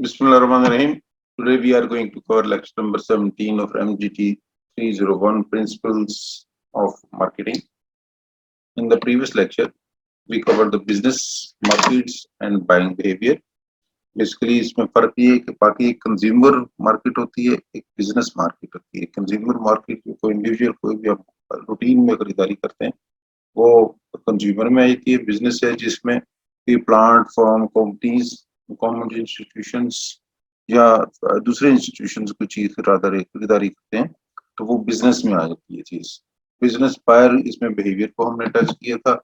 Bismillahirrahmanirrahim. Today we are going to cover lecture number 17 of MGT 301 Principles of Marketing. In the previous lecture, we covered the business, markets and buying behavior. Basically इसमें फर्क ये है कि बाकी एक consumer market होती है, एक बिजनेस मार्केट होती है। कंज्यूमर मार्केट जो कोई इंडिविजुअल कोई भी आप रूटीन में खरीदारी करते हैं वो कंज्यूमर में आई थी। बिजनेस है जिसमें कोई plant form companies government institutions या दूसरे इंस्टीट्यूशंस कोई चीज खरीदारी करते हैं तो वो बिजनेस में आ जाती है चीज। बिजनेस बायर इसमें बिहेवियर को हमने टच किया था।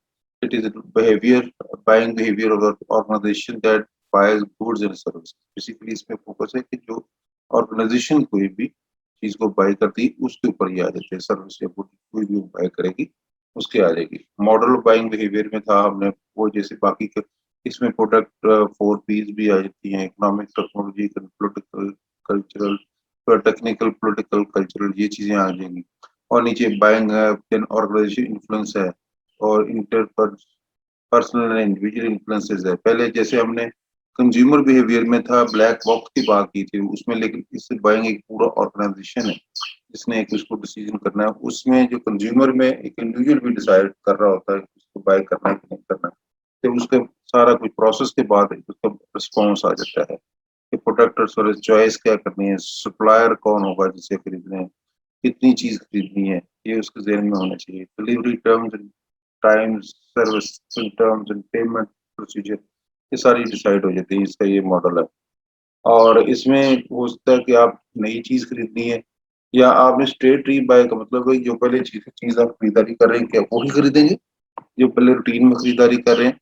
It is behaviour buying behaviour of organisation that buyers goods and service. Basically इसमें फोकस है कि जो ऑर्गेनाइजेशन कोई भी चीज को बाय करती है उसके ऊपर ही आ जाते हैं। सर्विस या गुड कोई भी बाय करेगी उसके आ जाएगी। मॉडल बाइंग बिहेवियर में था हमने वो जैसे बाकी के इसमें प्रोडक्ट 4 P's भी आ जाती हैं, economic, technology, political, cultural, technical, political, cultural, ये चीजें आ जाएंगी। और नीचे बाइंग है, देन ऑर्गेनाइजेशन इन्फ्लुएंस है और inter personal and individual influences है। पहले जैसे हमने कंज्यूमर बिहेवियर में था ब्लैक बॉक्स की बात की थी उसमें, लेकिन इससे बाइंग एक पूरा ऑर्गेनाइजेशन है जिसने एक उसको डिसीजन करना है। उसमें जो कंज्यूमर में एक इंडिविजुअल भी डिसाइड कर रहा होता है कि उसको बाय करना है कि नहीं करना है, तो उसके सारा कुछ प्रोसेस के बाद उसका रिस्पॉन्स आ जाता है कि प्रोडक्ट और सर्विस चॉइस क्या करनी है, सप्लायर कौन होगा जिसे खरीदने हैं, कितनी चीज खरीदनी है, ये उसके जहन में होना चाहिए। Delivery terms and times, service terms and payment procedure, ये सारी डिसाइड हो जाती है। इसका ये मॉडल है। और इसमें हो सकता है कि आप नई चीज खरीदनी है या आपने स्ट्रेट री बाय का मतलब है जो पहले चीज आप खरीदारी कर रहे हैं क्या वो ही खरीदेंगे। जो पहले रूटीन में खरीदारी कर रहे हैं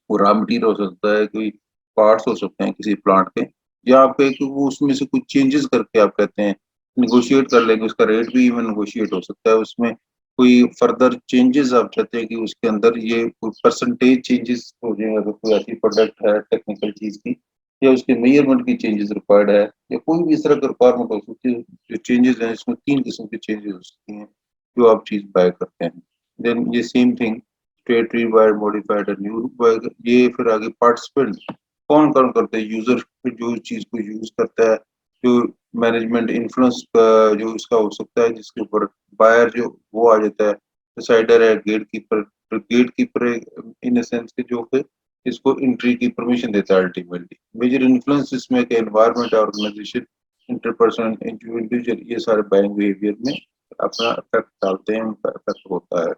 वो रॉ मटेरियल हो सकता है, कोई पार्ट्स हो सकते हैं किसी प्लांट के, या आप कहें कि वो उसमें से कुछ चेंजेस करके आप कहते हैं निगोशिएट कर लेंगे, उसका रेट भी इवन निगोशिएट हो सकता है। उसमें कोई फर्दर चेंजेस आप चाहते हैं कि उसके अंदर ये कोई परसेंटेज चेंजेस हो जाए, अगर कोई ऐसी प्रोडक्ट है टेक्निकल चीज की या उसके मेजरमेंट की चेंजेस रिक्वायर्ड है या कोई भी इस तरह का रिक्वायरमेंट हो सकती है। जो चेंजेस हैं इसमें 3 किस्म के चेंजेस हो सकती हैं जो आप चीज बाय करते हैं। देन ये same thing state rewired modified and new, ये फिर आगे पार्टिसिपेंट कौन कौन करते हैं, यूजर जो चीज को यूज करता है, जो मैनेजमेंट इन्फ्लुएंस जो इसका हो सकता है जिसके ऊपर बायर जो वो आ जाता है, डिसाइडर है, गेट कीपर इन सेंस के जो कि इसको एंट्री की परमिशन देता है अल्टीमेटली। मेजर इन्फ्लुएंस इसमें के एनवायरनमेंट, ऑर्गेनाइजेशन, इंटरपर्सनल, इंडिविजुअल, ये सारे बाइंग बिहेवियर में अपना इफेक्ट डालते हैं, उनका इफेक्ट होता है।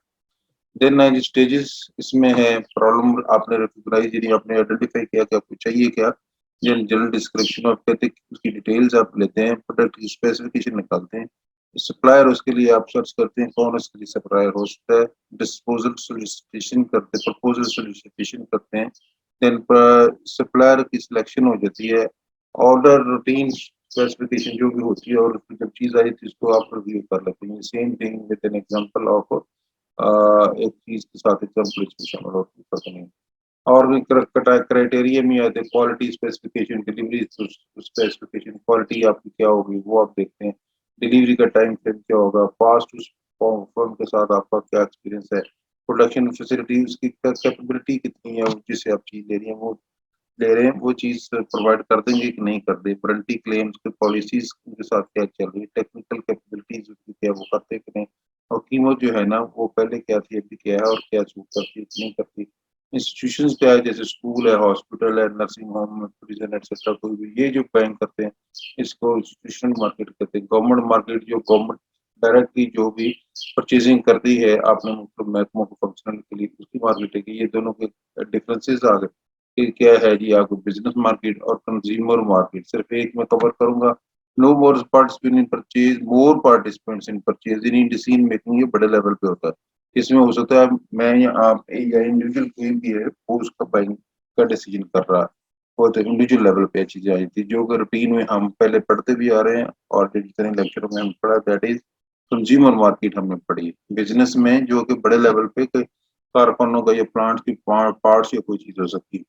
देन जो स्टेजेस इसमें है, प्रॉब्लम आपने रिकॉग्नाइज यानी आपने आइडेंटिफाई किया कि आपको चाहिए क्या, देन जनरल डिस्क्रिप्शन ऑफ कहते हैं उसकी डिटेल्स आप लेते हैं, प्रोडक्ट की स्पेसिफिकेशन निकालते हैं, सप्लायर उसके लिए आप सर्च करते हैं कौन उसके लिए सप्लायर हो सकता है, डिस्पोजल सोलिसिटेशन करते हैं, प्रपोजल सोलिसिटेशन करते हैं, देन सप्लायर की सिलेक्शन हो जाती है, ऑर्डर रूटीन स्पेसिफिकेशन जो भी होती है और जब चीज आई थी उसको आप रिव्यू कर लेते हैं। Same thing with an example of एक चीज के साथ एग्जाम्पल इसमें शामिल होती है। और भी क्राइटेरिया में आते हैं, quality specification, delivery specification, quality आपकी क्या होगी वो आप देखते हैं, डिलीवरी का टाइम फ्रेम क्या होगा, फास्ट फर्म के साथ आपका क्या एक्सपीरियंस है, प्रोडक्शन फैसिलिटी उसकी कैपेबिलिटी कितनी है, जिससे आप चीज ले रहे हैं वो चीज प्रोवाइड कर देंगे कि नहीं कर दे, वारंटी क्लेम्स की पॉलिसीज उनके साथ क्या चल रही है, टेक्निकल कैपेबिलिटीज उसकी क्या वो करते कि नहीं, और कीमत जो है ना वो पहले क्या थी अभी क्या है और क्या सूट करती है नहीं करती। इंस्टीट्यूशंस क्या है जैसे स्कूल है, हॉस्पिटल है, नर्सिंग होम, प्रिजन एक्सेट्रा, कोई भी ये जो बैंक करते हैं इसको इंस्टीट्यूशनल मार्केट कहते हैं। गवर्नमेंट मार्केट जो गवर्नमेंट डायरेक्टली जो भी परचेजिंग करती है आपने मतलब महकमों को फंक्शनल के लिए उसकी मार्केट है कि ये दोनों के डिफरेंसेस आ गए कि क्या है जी। आपको बिजनेस मार्केट और कंज्यूमर मार्केट सिर्फ एक में कवर करूंगा। No more participant in purchase, more participants in purchase in decision making, ये बड़े लेवल पे होता है। इसमें हो सकता है मैं या आप या इंडिविजुअल कोई भी है वो उसका बाइंग का डिसीजन कर रहा है, वो तो इंडिविजुअल लेवल पे चीजें आई थी जो कि रूटीन में हम पहले पढ़ते भी आ रहे हैं और जितने लेक्चरों में हम पढ़ा दैट इज कंज्यूमर मार्केट हमने पढ़ी। बिजनेस में जो कि बड़े लेवल पे कारखानों का या प्लांट की पार्ट्स या कोई चीज हो सकती है।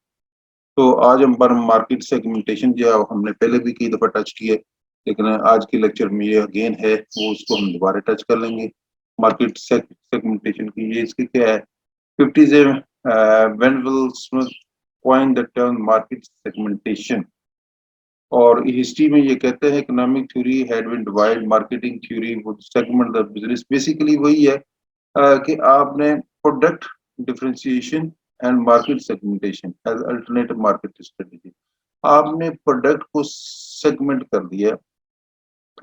तो आज हम पर मार्केट सेगमेंटेशन जो हमने पहले भी कई दफा टच किया है, लेकिन आज के लेक्चर में ये अगेन है वो उसको हम दोबारा टच कर लेंगे। मार्केट सेगमेंटेशन की ये इसकी क्या है, 50s when will Smith coined the term market segmentation, और हिस्ट्री में ये कहते हैं economic theory had been divide, marketing theory would segment the business. Basically वही है कि आपने product differentiation and market segmentation as alternative market strategy. आपने प्रोडक्ट को सेगमेंट कर दिया,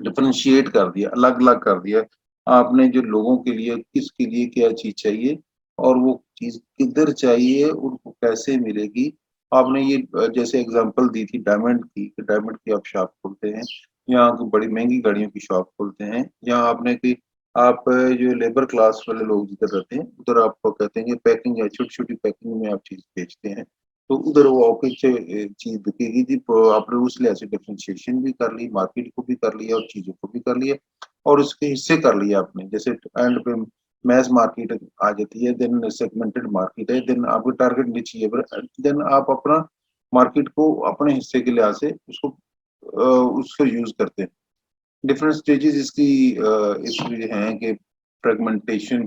डिफरेंशिएट कर दिया, अलग अलग कर दिया। आपने जो लोगों के लिए किसके लिए क्या चीज चाहिए और वो चीज किधर चाहिए, उनको कैसे मिलेगी। आपने ये जैसे एग्जांपल दी थी डायमंड की, कि डायमंड की आप शॉप खोलते हैं या कोई बड़ी महंगी गाड़ियों की शॉप खोलते हैं, या आपने की आप जो लेबर क्लास वाले लोग जिधर रहते हैं उधर आपको कहते हैं कि पैकिंग है, छोटी छोटी पैकिंग में आप चीज बेचते हैं, तो उधर वो आपको चीज बिकेगी जी। तो आपने उस लिहाज से डिफरेंशिएशन भी कर ली, मार्केट को भी कर लिया और चीजों को भी कर लिया और उसके हिस्से कर लिया आपने। जैसे एंड पे मैस मार्केट आ जाती है, देन सेगमेंटेड मार्केट है, देन आपको टारगेट नीचे है, देन आप अपना मार्केट को अपने हिस्से के लिहाज से उसको यूज करते हैं। डिफरेंट स्टेजेस इसकी इसमें हैं कि फ्रेगमेंटेशन,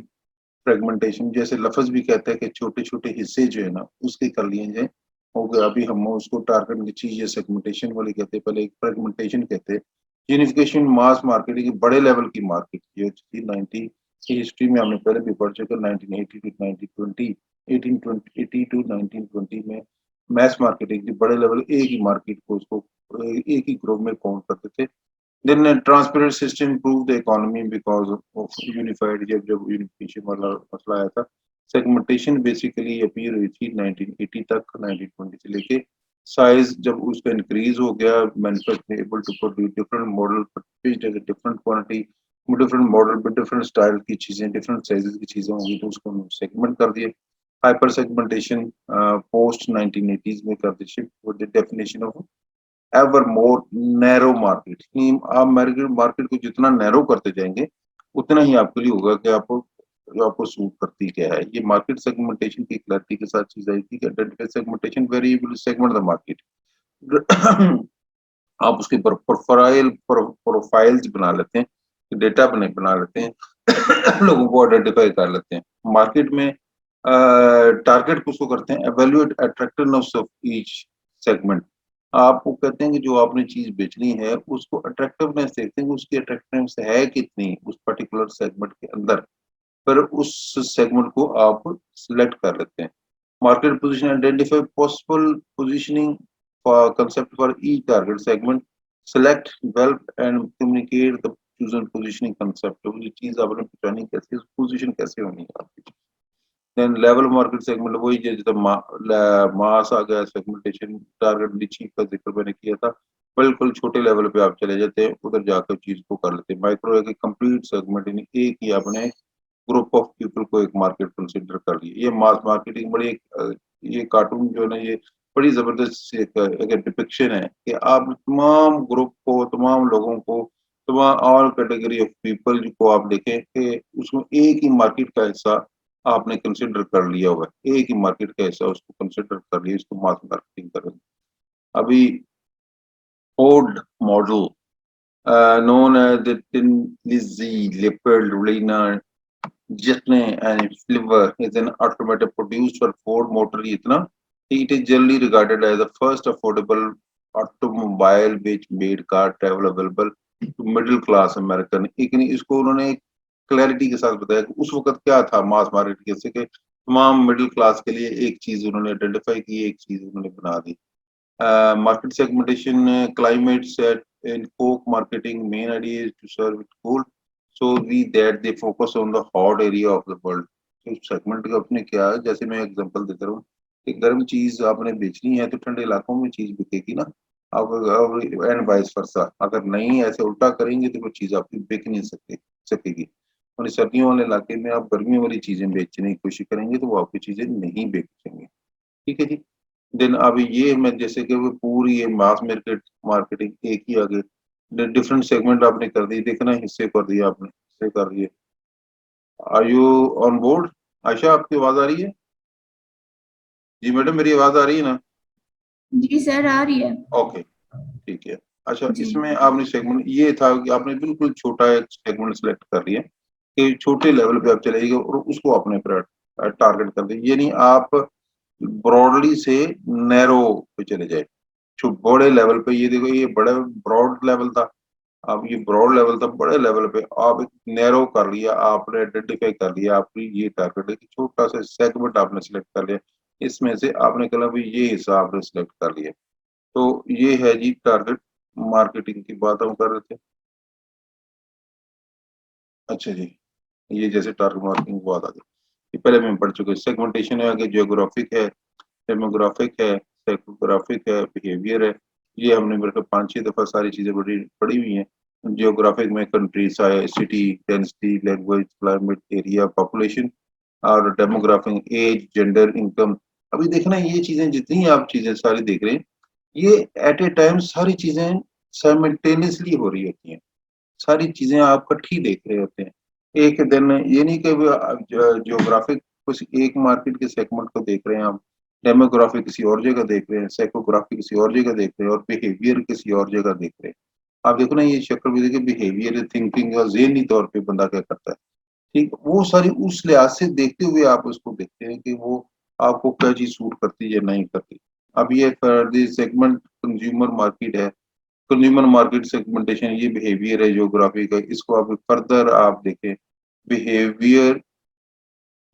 फ्रेगमेंटेशन जैसे लफ्ज भी कहता है कि छोटे छोटे हिस्से जो है ना उसके कर लिए जाए। हो गया, अभी हम उसको टारगेट की चीज या सेगमेंटेशन वाली कहते हैं, पहले एक फ्रेगमेंटेशन कहते हैं। यूनिफिकेशन मास मार्केटिंग की बड़े लेवल की मार्केट जो थी 90 की हिस्ट्री में हमने पहले भी पढ़ चुका, 1980 टू 1920, 1880 टू 1920 में मैस मार्केटिंग की बड़े लेवल एक ही मार्केट को उसको एक ही ग्रुप में काउंट करते थे। Then a transparent system improved the economy because of unified, जब unification वाला मसला आया था। सेगमेंटेशन बेसिकली अपीयर हुई थी 1980 तक, 1920 से लेके साइज जब उसका इंक्रीज हो गया, manufacture able to produce different model different quantity, different model पे डिफरेंट स्टाइल की चीजें, डिफरेंट साइजेस की चीजें होंगी, तो उसको सेगमेंट कर दिए। हाइपर सेगमेंटेशन पोस्ट 1980s में कर दी shift with the definition of ever more narrow market. आप मार्केट मार्केट को जितना नैरो करते जाएंगे उतना ही आपके लिए होगा कि आपको सूट करती क्या है। ये मार्केट सेगमेंटेशन की क्लैरिटी के साथ चीज आई थी कि identify segmentation variable segment the market. आप उसके प्रोफाइल्स बना लेते हैं, डेटा बना लेते हैं, लोगों को आइडेंटिफाई कर लेते हैं। मार्केट में टारगेट किसको करते हैं, evaluate attractiveness of each segment. आपको कहते हैं कि जो आपने चीज बेचनी है उसको अट्रैक्टिवनेस देखते हैं, उसकी अट्रैक्टिवनेस है कितनी उस पर्टिकुलर सेगमेंट के अंदर, फिर उस सेगमेंट को आप सिलेक्ट कर लेते हैं। Market position identify possible positioning for concept for each target segment, select, develop and communicate the chosen positioning concept। तो ये चीज आपने पहचानी कैसे, पोजीशन कैसे होनी है आपकी। देन लेवल मार्केट सेगमेंट वही है, जैसे मास आ गया, सेगमेंटेशन टारगेट नीचे का जिक्र मैंने किया था। बिल्कुल छोटे लेवल पे आप चले जाते हैं, उधर जाकर चीज को कर लेते हैं। माइक्रो है कि कंप्लीट सेगमेंट, यानी एक ही आपने ग्रुप ऑफ पीपल को एक मार्केट कंसिडर कर लिया। ये मास मार्केटिंग बड़ी ये कार्टून जो है ना, ये बड़ी जबरदस्त एक डिपिक्शन है कि आप तमाम ग्रुप को, तमाम लोगों को, तमाम ऑल कैटेगरी ऑफ पीपल को आप देखें कि उसमें एक ही मार्केट का हिस्सा आपने कंसिडर कर लिया हुआ है, एक ही मार्केट का हिस्सा उसको कंसिडर कर लिया, इसको मास मार्केटिंग कर। अभी Ford model known as the Tin Lizzy Leopard Lena जितने and फ्लिवर is an automotive produced for Ford Motor इतना, it is generally regarded as the first affordable automobile which made car travel available to middle class American। लेकिन इसको उन्होंने clarity के साथ बताया कि उस वक्त क्या था मास मार्केट, जैसे कि तमाम मिडिल क्लास के लिए एक चीज उन्होंने आइडेंटिफाई की, एक चीज उन्होंने बना दी। Market segmentation, climate set in Coke marketing, main idea is to serve it cold. So we that they focus on the hot area of the world। तो सेगमेंट का अपने क्या है, जैसे मैं एग्जांपल देता हूँ कि गर्म चीज आपने बेचनी है तो ठंडे इलाकों में चीज बिकेगी ना, अब एंड वाइस वर्सा। अगर नहीं ऐसे उल्टा करेंगे तो वो चीज आपकी बिक नहीं सकेगी। और सर्दियों वाले इलाके में आप गर्मियों वाली चीजें बेचने की कोशिश करेंगे तो वो आपकी चीजें नहीं बेच सकेंगे। ठीक है जी। देन अब ये मैं जैसे कि वो पूरी ये मास मार्केट मार्केटिंग एक ही आगे डिफरेंट सेगमेंट आपने कर दी, देखना हिस्से कर दिया आपने, हिस्से कर दिए। Are you on board? Ayesha आपकी आवाज आ रही है? जी मैडम मेरी आवाज आ रही है ना? जी सर, आ रही है। ओके ठीक है। अच्छा, जी इसमें आपने सेगमेंट ये था कि आपने बिल्कुल छोटा एक सेगमेंट सेलेक्ट कर लिया कि छोटे लेवल पे आप चलेगा और उसको आपने टारगेट कर दिया, ये नहीं आप ब्रॉडली से नैरो पे चले जाए। बड़े लेवल पे, ये देखो ये बड़ा ब्रॉड लेवल था। अब ये ब्रॉड लेवल था, बड़े लेवल पे आप एक नैरो कर लिया, आपने आइडेंटिफाई कर लिया आपकी ये टारगेट है कि छोटा सा सेगमेंट आपने सिलेक्ट कर लिया, इसमें से आपने कहा भाई ये हिस्सा आपने सिलेक्ट कर लिया। तो ये है जी टारगेट मार्केटिंग की बात हम कर रहे थे। अच्छा जी, ये जैसे टारगेट मार्केटिंग की बात आ गई, ये पहले में पढ़ चुके। सेगमेंटेशन है आगे, जियोग्राफिक है, डेमोग्राफिक है, साइकोग्राफिक है, बिहेवियर है। ये हमने मेरे को 5-6 दफा सारी चीजें पढ़ी पढ़ी हुई हैं। जियोग्राफिक में country, city, density, language, climate, area, population. और डेमोग्राफिक एज, जेंडर, इनकम। अभी देखना ये चीजें जितनी आप चीजें सारी देख रहे हैं, ये एट ए टाइम सारी चीजें साइमल्टेनियसली हो रही होती हैं। सारी चीजें आप इकट्ठी देख रहे होते हैं एक दिन। ये नहीं कि जियोग्राफिक कुछ एक मार्केट के सेगमेंट को देख रहे हैं आप, डेमोग्राफी किसी और जगह देख रहे हैं, साइकोग्राफी किसी और जगह देख रहे हैं, और बिहेवियर किसी और जगह देख रहे हैं। आप देखो ना, ये चक्रवृद्धि के बिहेवियर, थिंकिंग और ज़हनी तौर पे बंदा क्या करता है, ठीक, वो सारी उस लिहाज से देखते हुए आप उसको देखते हैं कि वो आपको क्या चीज सूट करती है या नहीं करती। अब ये सेगमेंट कंज्यूमर मार्केट है, कंज्यूमर मार्केट सेगमेंटेशन, ये बिहेवियर है ज्योग्राफी का, इसको आप फर्दर आप देखें। Behaviour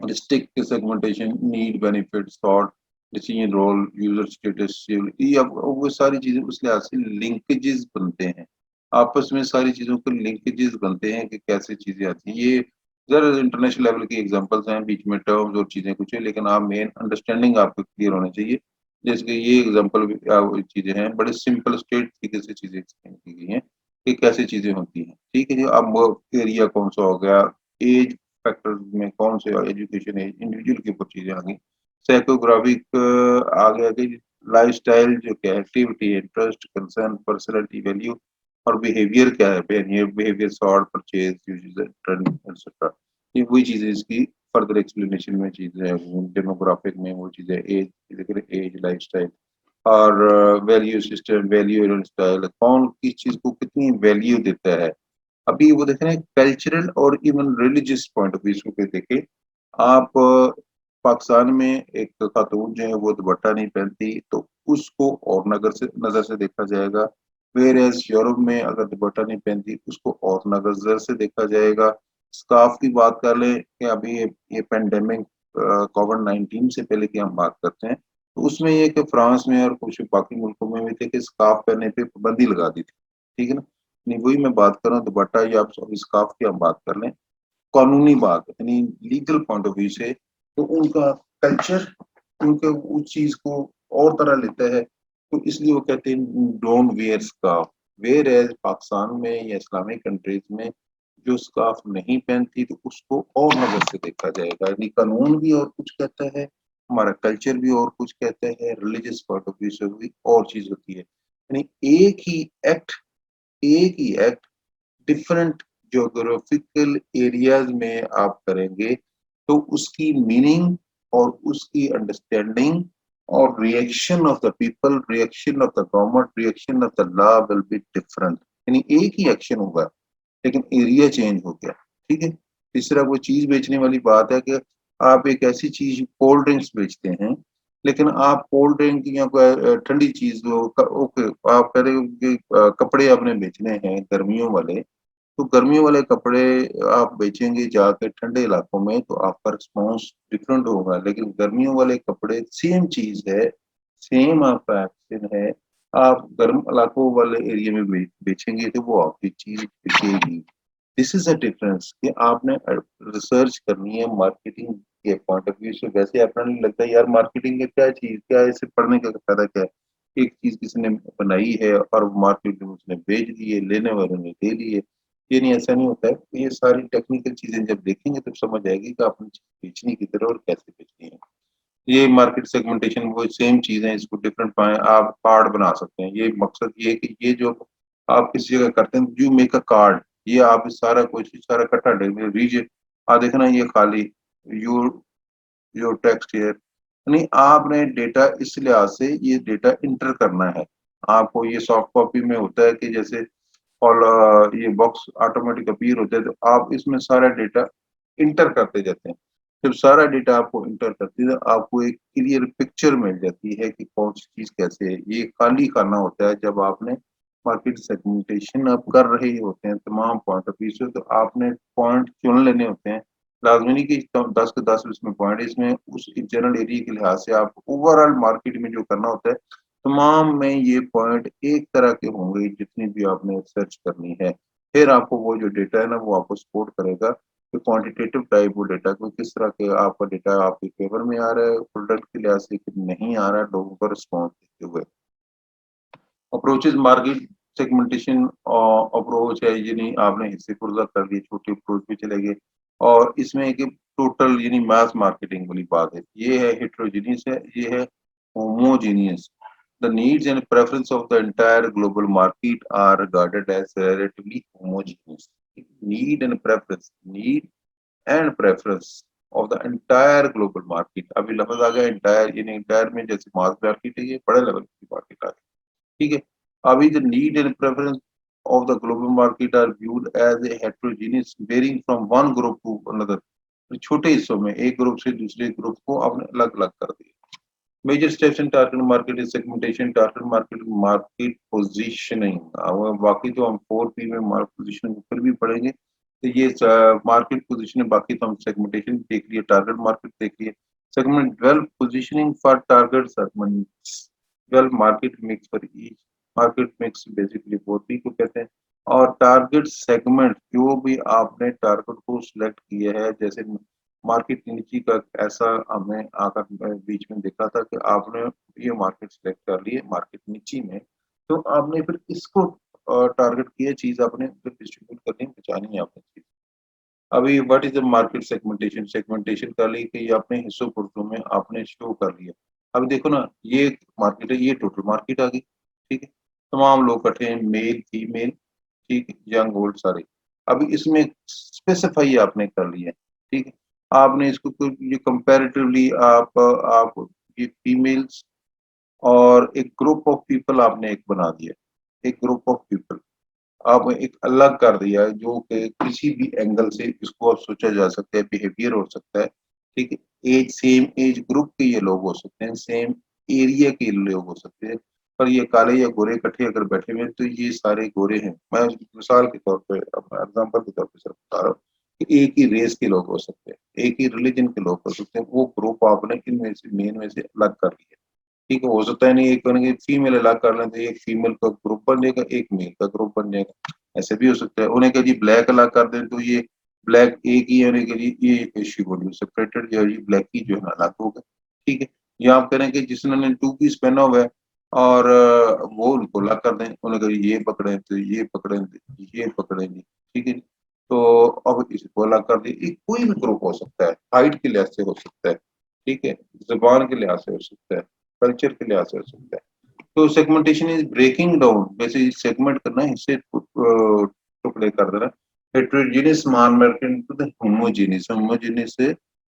district segmentation, need, benefit, thought, decision, role, user status, ये अब वो सारी चीजें उस लिहाज से लिंकेजेस बनते हैं, आपस में सारी चीजों के लिंकेजेस बनते हैं कि कैसे चीजें आती हैं। ये जरा इंटरनेशनल लेवल की एग्जांपल्स हैं, बीच में टर्म्स और चीजें कुछ है, लेकिन आप मेन अंडरस्टैंडिंग आपको क्लियर होना चाहिए। जैसे कि ये एग्जांपल चीजें हैं, बड़े सिंपल स्ट्रेट तरीके से चीजें एक्सप्लेन की गई हैं कि कैसे चीजें होती हैं, ठीक है जी। अब वो एरिया कौन सा हो गया, एज फैक्टर्स में कौन से, एजुकेशन एज, इंडिविजुअल के ऊपर चीजें आ गई। साइकोग्राफिक आ गया कि लाइफस्टाइल जो क्या, activity, interest, concern, personality, value, और बिहेवियर क्या है, behaviour, sort, purchase, uses, trend, etcetera. ये वही चीजें इसकी फर्दर एक्सप्लेनेशन में चीजें हैं। डेमोग्राफिक में वो चीजें एज, एज, लाइफस्टाइल, और वैल्यू सिस्टम, वैल्यू स्टाइल, कौन किस चीज को कितनी वैल्यू देता है। अभी वो देख रहे हैं कल्चरल और even religious point of view को देखे आप। पाकिस्तान में एक खातून जो है वो दुपट्टा नहीं पहनती, तो उसको और नजर से देखा जाएगा। वेर एज यूरोप में अगर दुपट्टा नहीं पहनती, उसको और नजर से देखा जाएगा। स्कार्फ की बात कर लें कि अभी ये पेंडेमिक कोविड-19 से पहले की हम बात करते हैं, तो उसमें ये कि फ्रांस में और कुछ बाकी मुल्कों में भी थे कि स्कार्फ पहनने पे पाबंदी लगा दी थी, ठीक है ना। नहीं, वही मैं बात कर रहा हूँ दुपट्टा या आप स्कार्फ की हम बात कर लें, कानूनी बात यानी लीगल पॉइंट ऑफ व्यू से, तो उनका कल्चर उनके उस चीज को और तरह लेता है, तो इसलिए वो कहते हैं don't wear scarf. Wear as Pakistan में या इस्लामिक कंट्रीज में जो स्कार्फ नहीं पहनती, तो उसको और नजर से देखा जाएगा, यानी कानून भी और कुछ कहता है, हमारा कल्चर भी और कुछ कहता है, रिलीजियस पॉइंट ऑफ व्यू से भी और चीज होती है। यानी एक ही एक्ट डिफरेंट ज्योग्राफिकल एरियाज में आप करेंगे, तो उसकी मीनिंग और उसकी अंडरस्टैंडिंग और reaction of the people, reaction of the government, reaction of the law will be different. यानी एक ही एक्शन होगा लेकिन एरिया चेंज हो गया, ठीक है। तीसरा, वो चीज बेचने वाली बात है कि आप एक ऐसी चीज, कोल्ड ड्रिंक्स बेचते हैं, लेकिन आप कोल्ड ड्रिंक या कोई ठंडी चीज ओके, आप कह रहे हो कि कपड़े आपने बेचने हैं गर्मियों वाले, तो गर्मियों वाले कपड़े आप बेचेंगे जाके ठंडे इलाकों में, तो आपका रिस्पॉन्स डिफरेंट होगा। लेकिन गर्मियों वाले कपड़े सेम चीज है, सेम आपका एक्शन है, आप गर्म इलाकों वाले एरिया में बेचेंगे तो वो आपकी चीज बिकेगी। दिस इज अ डिफरेंस कि आपने रिसर्च करनी है मार्केटिंग के पॉइंट ऑफ व्यू से। वैसे अपना नहीं लगता यार मार्केटिंग है क्या चीज, क्या है, इसे पढ़ने का फायदा क्या है। एक चीज किसी ने बनाई है और मार्केट में उसने बेच दी है, लेने वालों ने ले ली है। ये नहीं, ऐसा नहीं होता है। ये सारी टेक्निकल चीजें जब देखेंगे तब समझ आएगी कि आपने चीज बेचनी किधर है और कैसे बेचनी है। ये मार्केट सेगमेंटेशन वो सेम चीज है, इसको डिफरेंट पाए आप कार्ड बना सकते हैं। ये मकसद ये है कि ये जो आप किसी जगह करते हैं, यू मेक अ कार्ड, ये आप सारा कुछ सारा इकट्ठा रीजन आ देखना, ये खाली योर योर टेक्स्ट हियर, यानी आपने डेटा इस लिहाज से ये डेटा इंटर करना है। आपको ये सॉफ्ट कॉपी में होता है कि जैसे और ये बॉक्स ऑटोमेटिक अपीयर होते हैं, तो आप इसमें सारा डेटा इंटर करते जाते हैं। जब सारा डेटा आपको इंटर करती है तो आपको एक क्लियर पिक्चर मिल जाती है कि कौन सी चीज कैसे है। ये खाली करना होता है जब आपने मार्केट सेगमेंटेशन आप कर रहे होते हैं तमाम पॉइंट ऑफ व्यू से, तो आपने पॉइंट चुन लेने होते हैं। लाजमी नहीं कि 10 के 10 इसमें पॉइंट, इसमें उस जनरल एरिया के लिहाज से आप ओवरऑल मार्केट में जो करना होता है तमाम में ये पॉइंट एक तरह के होंगे जितनी भी आपने सर्च करनी है। फिर आपको वो जो डेटा है ना वो आपको सपोर्ट करेगा कि क्वांटिटेटिव टाइप वो डेटा को किस तरह के आपका डेटा आपके फेवर में आ रहा है प्रोडक्ट के लिहाज से कि नहीं आ रहा है, लोगों का रिस्पॉन्स देते हुए। अप्रोचेज मार्केट सेगमेंटेशन अप्रोच है, यानी आपने हिस्से पुर्जा कर लिए, छोटे अप्रोच पे चले गए। और इसमें एक टोटल यानी मास मार्केटिंग वाली बात है, ये है हेट्रोजीनियस है, ये है homogeneous. The needs and preference of the entire global market are regarded as relatively homogeneous. Need and preference of the entire global market. अभी लफ्ज आ गया entire, यानी entire में जैसे मास मार्केट है, ये बड़े लेवल की मार्केट आ गई, ठीक है। अभी the need and preference of the global market are viewed as a heterogeneous varying from one group to another. तो छोटे हिस्सों में एक ग्रुप से दूसरे ग्रुप को आपने अलग अलग कर दिया। Major steps in target market is segmentation, target market, market positioning. बाकी तो हम 4P में मार्केट पोजीशनिंग ऊपर भी पढ़ेंगे, तो ये मार्केट पोजीशनिंग, बाकी तो हम सेगमेंटेशन देख लिए, टारगेट मार्केट देख लिए। Segment 12 positioning for target segments, 12 market mix for each. Market mix basically 4P को कहते हैं। और टारगेट सेगमेंट, जो भी आपने टारगेट को सिलेक्ट किया है, जैसे मार्केट नीचे का ऐसा हमें आकर बीच में देखा था कि आपने ये मार्केट सिलेक्ट कर लिए मार्केट नीचे में, तो आपने फिर इसको टारगेट किया चीज आपने फिर डिस्ट्रीब्यूट करनी पहचानी है आपने चीज। अभी what is the market segmentation, segmentation कर ली कि ये अपने हिस्सों पुर्जों में आपने शो कर लिया। अब देखो ना, ये मार्केट है, ये टोटल मार्केट आ गई, ठीक है। तमाम लोग इकट्ठे हैं, मेल फीमेल, ठीक है, यंग ओल्ड सारे। अभी इसमें स्पेसिफाई आपने कर लिया, ठीक है। आपने इसको ये कंपैरेटिवली आप ये फीमेल्स और एक ग्रुप ऑफ पीपल आपने एक बना दिया, एक ग्रुप ऑफ पीपल आप एक अलग कर दिया है, जो कि किसी भी एंगल से इसको अब सोचा जा सकता है, बिहेवियर हो सकता है, ठीक है। एज, सेम एज ग्रुप के ये लोग हो सकते हैं, सेम एरिया के लोग हो सकते हैं, पर ये काले या गोरे इकट्ठे अगर बैठे हुए हैं तो ये सारे गोरे हैं। मैं मिसाल के तौर पे, एग्जाम्पल के तौर पे सर बता रहा हूँ कि एक ही रेस के लोग हो सकते हैं, एक ही रिलीजन के लोग हो सकते हैं, वो ग्रुप आपने इनमें से मेन में से अलग कर लिया, ठीक है। हो सकता है नहीं एक बनेगी फीमेल अलग कर लें तो एक फीमेल का ग्रुप बन जाएगा, एक मेल का ग्रुप बन जाएगा, ऐसे भी हो सकता है। उन्हें कह जी ब्लैक अलग कर दें तो ये ब्लैक एक ही है, उन्हें कह जी ये इश्यू बोलिए सेपरेटेड जो है ब्लैक ही जो है ना अलग होगा, ठीक है। या आप कह रहे हैं कि जिसने 2 पीस पहना हुआ है और वो उनको अलग कर दें, उन्हें कह ये पकड़े तो ये पकड़े तो ये पकड़ेंगे, ठीक है। तो अब इसको अलग कर दिए, एक कोई भी ग्रुप हो सकता है, हाइट के लिहाज से हो सकता है, ठीक है, जुबान के लिहाज से हो सकता है, कल्चर के लिहाज से हो सकता है। तो सेगमेंटेशन इज ब्रेकिंग डाउन, वैसे सेगमेंट करना है, हिस्से टुकड़े कर देना। Heterogeneous market into the homogeneous, homogeneous से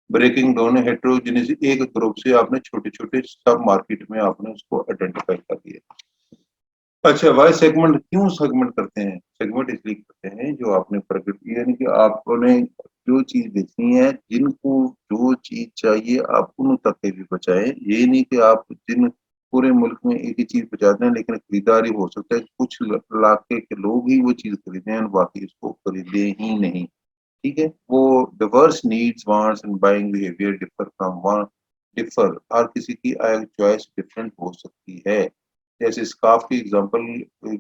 ब्रेकिंग डाउन, हेट्रोजीनियस एक ग्रुप से आपने छोटे छोटे सब मार्केट में आपने उसको आइडेंटिफाई कर दिया। अच्छा, वाई सेगमेंट, क्यों सेगमेंट करते हैं? सेगमेंट इसलिए करते हैं जो आपने प्रकट किया, यानी कि आपने जो चीज बेचनी है, जिनको जो चीज चाहिए आप उन तक के भी बचाएं। ये नहीं कि आप जिन पूरे मुल्क में एक ही चीज बचाते हैं लेकिन खरीदारी हो सकता है कुछ इलाके के लोग ही वो चीज खरीदे हैं और बाकी उसको खरीदे ही नहीं, ठीक है। वो diverse needs wants and buying behaviour differ from one, differ, हर किसी की चॉइस डिफरेंट हो सकती है। जैसे स्कार्फ की एग्जांपल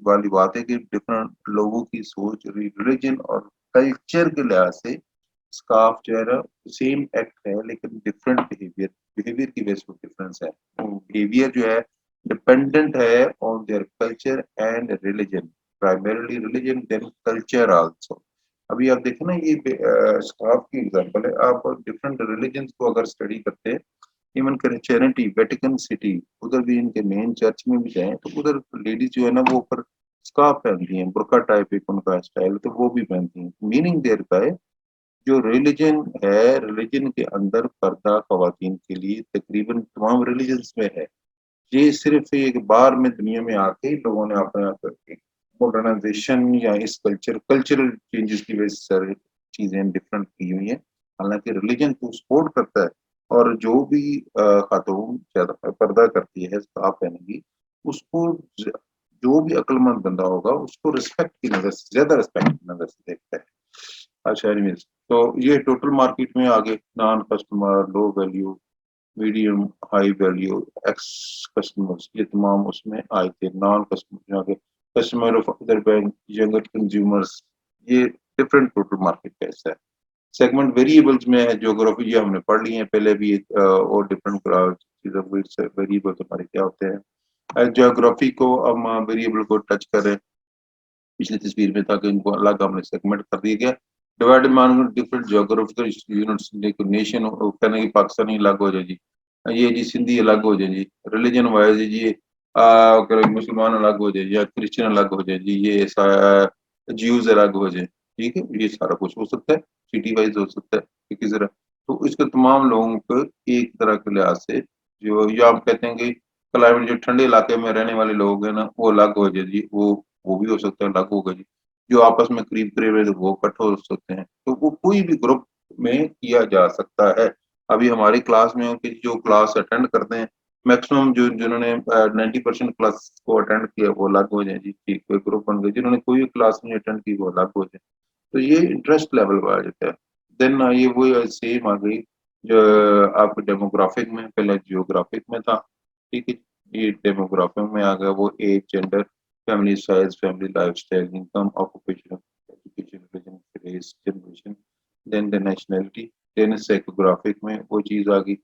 वाली बात है कि डिफरेंट लोगों की सोच, रिलीजन और कल्चर के लिहाज से स्कार्फ जो है ना सेम एक्ट है लेकिन डिफरेंट बिहेवियर, बिहेवियर की वजह से डिफरेंस है। बिहेवियर जो है डिपेंडेंट है on their culture and religion, primarily religion then culture also. अभी आप देखें ना, ये स्कार्फ की एग्जांपल है, आप डिफरेंट रिलीजन को अगर स्टडी करते हैं, इवन क्रिश्चियनिटी, वेटिकन सिटी, उधर भी इनके मेन चर्च में भी जाए तो उधर लेडीज जो है ना वो ऊपर स्कार्फ पहनती हैं, बुर्का टाइप एक उनका स्टाइल, तो वो भी पहनती हैं। मीनिंग देयर का है जो रिलीजन है, रिलीजन के अंदर पर्दा खवातीन के लिए तकरीबन तमाम रिलीजन्स में है। ये सिर्फ एक बार में दुनिया में आके ही लोगों ने अपना एक मॉडर्नाइजेशन या इस कल्चरल चेंजेस की वजह से सारी चीजें डिफरेंट की हुई हैं। हालांकि रिलीजन तो सपोर्ट करता है, और जो भी खातून ज्यादा पर्दा करती है हिजाब पहनेगी, उसको जो भी अक्लमंद बंदा होगा उसको रिस्पेक्ट की नजर से, ज्यादा रिस्पेक्ट की नजर से देखता है। अच्छा एनीवेज, तो ये टोटल मार्केट में आगे non customer, low value, medium, high value, x customers, ये तमाम उसमें आए थे। नॉन कस्टमर आगे, customer of other bank, younger consumers, ये डिफरेंट टोटल मार्केट का हिस्सा है। सेगमेंट वेरिएबल्स में है, ज्योग्राफी ये हमने पढ़ ली है पहले भी, और डिफरेंट वेरिएबल्स हमारे क्या होते हैं। ज्योग्राफी को हम वेरिएबल को टच करें पिछली तस्वीर में, ताकि इनको अलग हमने सेगमेंट कर दिया गया। डिवाइड मान डिफरेंट ज्योग्राफिकल यूनिट्स, नेशन कहने की पाकिस्तानी अलग हो जाए जी, ये जी सिंधी अलग हो जाए जी, रिलीजन वाइज जी मुसलमान अलग हो जाए या क्रिश्चियन अलग हो जाए जी, ये ज्यूज अलग हो जाए, ठीक है, ये सारा कुछ हो सकता है। सिटी वाइज हो सकता है किसी तरह। तो इसके तमाम लोगों को एक तरह के लिहाज से, जो या आप कहते हैं कि क्लाइमेट, जो ठंडे इलाके में रहने वाले लोग हैं ना, वो अलग हो जाए जी, वो भी हो सकता है, अलग होगा जी। जो आपस में करीब करीब है तो वो इकट्ठे हो सकते हैं, तो वो कोई भी ग्रुप में किया जा सकता है। अभी हमारी क्लास में हो कि जो क्लास अटेंड करते हैं, मैक्सिमम जो जिन्होंने 90% क्लास को अटेंड किया वो अलग हो जाए जी, ठीक, कोई ग्रुप बन गए। जिन्होंने कोई क्लास नहीं अटेंड की वो अलग हो जाए। तो ये इंटरेस्ट लेवल पर आ जाता है। देन ये वो सेम आ गई जो आप डेमोग्राफिक में, पहले जियोग्राफिक में था, ठीक है, ये डेमोग्राफिक में आ गया वो age, gender, family size, family lifestyle, income, occupation, education, religion, race, generation, then the nationality. Then psychographic में वो चीज आ गई।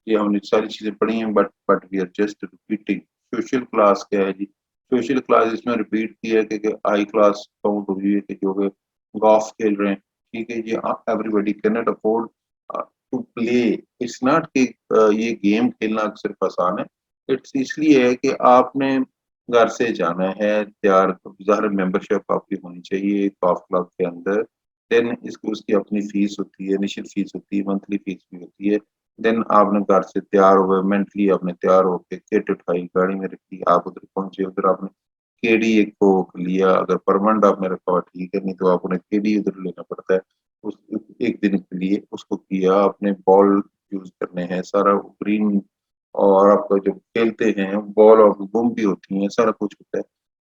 ये हमने सारी चीजें पढ़ी हैं, but we are just repeating. Social class क्या है जी? सोशल क्लास इसमें रिपीट किया है कि हाई क्लास काउंट हुई है कि जो कि गोल्फ खेल रहे हैं, ठीक है जी, everybody can not afford to play. It's not कि ये गेम खेलना सिर्फ आसान है, इट्स इसलिए है कि आपने घर से जाना है तैयार, ज़ाहिर मेंबरशिप आपकी होनी चाहिए गोल्फ क्लब के अंदर। देन इसकी उसकी अपनी फीस होती है, इनिशियल फीस होती है, मंथली फीस भी होती है। देन आपने घर से तैयार हुए, मेंटली आपने तैयार होके किट उठाई, गाड़ी में रखी, आप उधर पहुंचे, उधर आपने केडी एक को लिया, अगर परमानेंट आपने रखा हुआ ठीक है, नहीं तो आपने केडी उधर लेना पड़ता है उस एक दिन के लिए। उसको किया आपने, बॉल यूज करने हैं, सारा ग्रीन, और आपका जो खेलते हैं बॉल और बुम भी होती हैं, सारा कुछ होता है।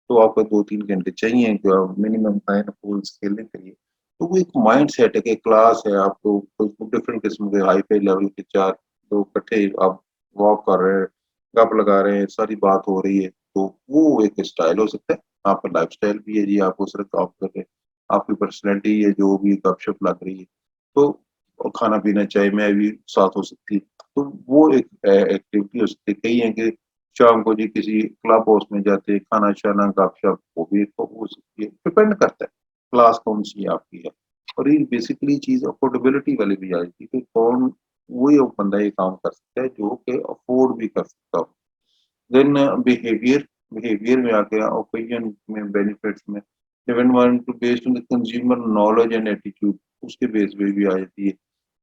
तो आपको 2-3 घंटे चाहिए जो मिनिमम 9 होल्स खेलने के लिए। तो वो एक माइंड सेट है कि क्लास है, आपको डिफरेंट किस्म के हाई फाई लेवल के चार लोग इकट्ठे आप वॉक कर रहे हैं, गप लगा रहे हैं, सारी बात हो रही है, तो वो एक स्टाइल हो सकता है। आपका लाइफ स्टाइल भी है जी, आप उस तरह काम कर रहे हैं, आपकी पर्सनैलिटी है, जो भी गपशप लग रही है, तो और खाना पीना चाय में भी साथ हो सकती है। तो वो एक एक्टिविटी हो सकती है। कई है कि शाम को जी किसी क्लब हाउस में जाते हैं, खाना शाना गपशप, वो भी एक हो सकती है, डिपेंड करता है क्लास कौन सी आपकी है। और ये बेसिकली चीज अफोर्डेबिलिटी वाली भी आ जाती है कि कौन वही बंदा ये काम कर सकता है जो कि अफोर्ड भी कर सकता हो। देन बिहेवियर, बिहेवियर में आ गया, ओपिनियन में, बेनिफिट्स में, depend to based on the consumer knowledge and attitude, उसके बेस पे भी आ जाती है।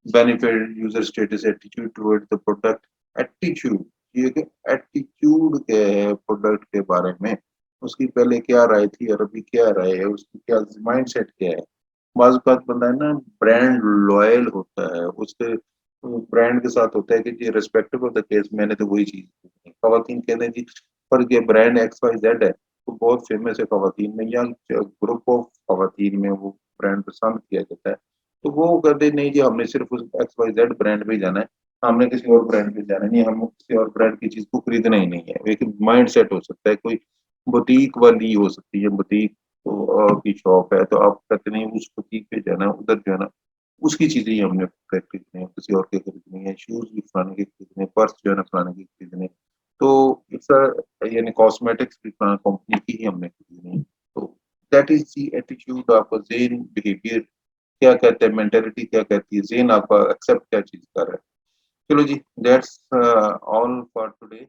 Benefit, user status, attitude toward the product. Attitude, ये कि एटीट्यूड क्या है प्रोडक्ट के बारे में, उसकी पहले क्या राय थी और अभी क्या राय है, उसकी क्या माइंडसेट क्या है। बाज़ औक़ात बंदा है ना ब्रांड लॉयल होता है, उसके ब्रांड के साथ होता है कि जी रिस्पेक्टिव ऑफ द केस मैंने तो वही चीज़ खरीदनी है। ख़वातीन कहते हैं जी पर ये ब्रांड एक्स वाई जेड है, तो बहुत फेमस है ख़वातीन में, या ग्रुप ऑफ ख़वातीन में वो ब्रांड पसंद किया जाता है। तो वो कहते हैं नहीं जी हमने सिर्फ उस एक्स वाई जेड ब्रांड पे ही जाना है, हमने किसी और ब्रांड पे जाना नहीं है, हम किसी और ब्रांड की चीज़ को खरीदना ही नहीं है। एक माइंडसेट हो सकता है, कोई बुटीक वाली हो सकती है, बुटीक की शॉप है, तो आप कहते नहीं उस बुटीक पे जाना है, उधर जो है ना उसकी चीज़ें ही हमने खरीदनी है, किसी और के खरीदनी है, शूज़ भी फलाने के खरीदने, पर्स जो है ना फलाने के खरीदने। तो इट्स यानी कॉस्मेटिक्स भी फलाना कंपनी की ही हमने खरीदनी है। तो दैट इज़ द एटीट्यूड, आपका ज़ेन, बिहेवियर क्या कहता है, मेंटालिटी क्या कहती है, ज़ेन आपका एक्सेप्ट क्या चीज़ कर रहा है। चलो जी, दैट्स ऑल फॉर टुडे।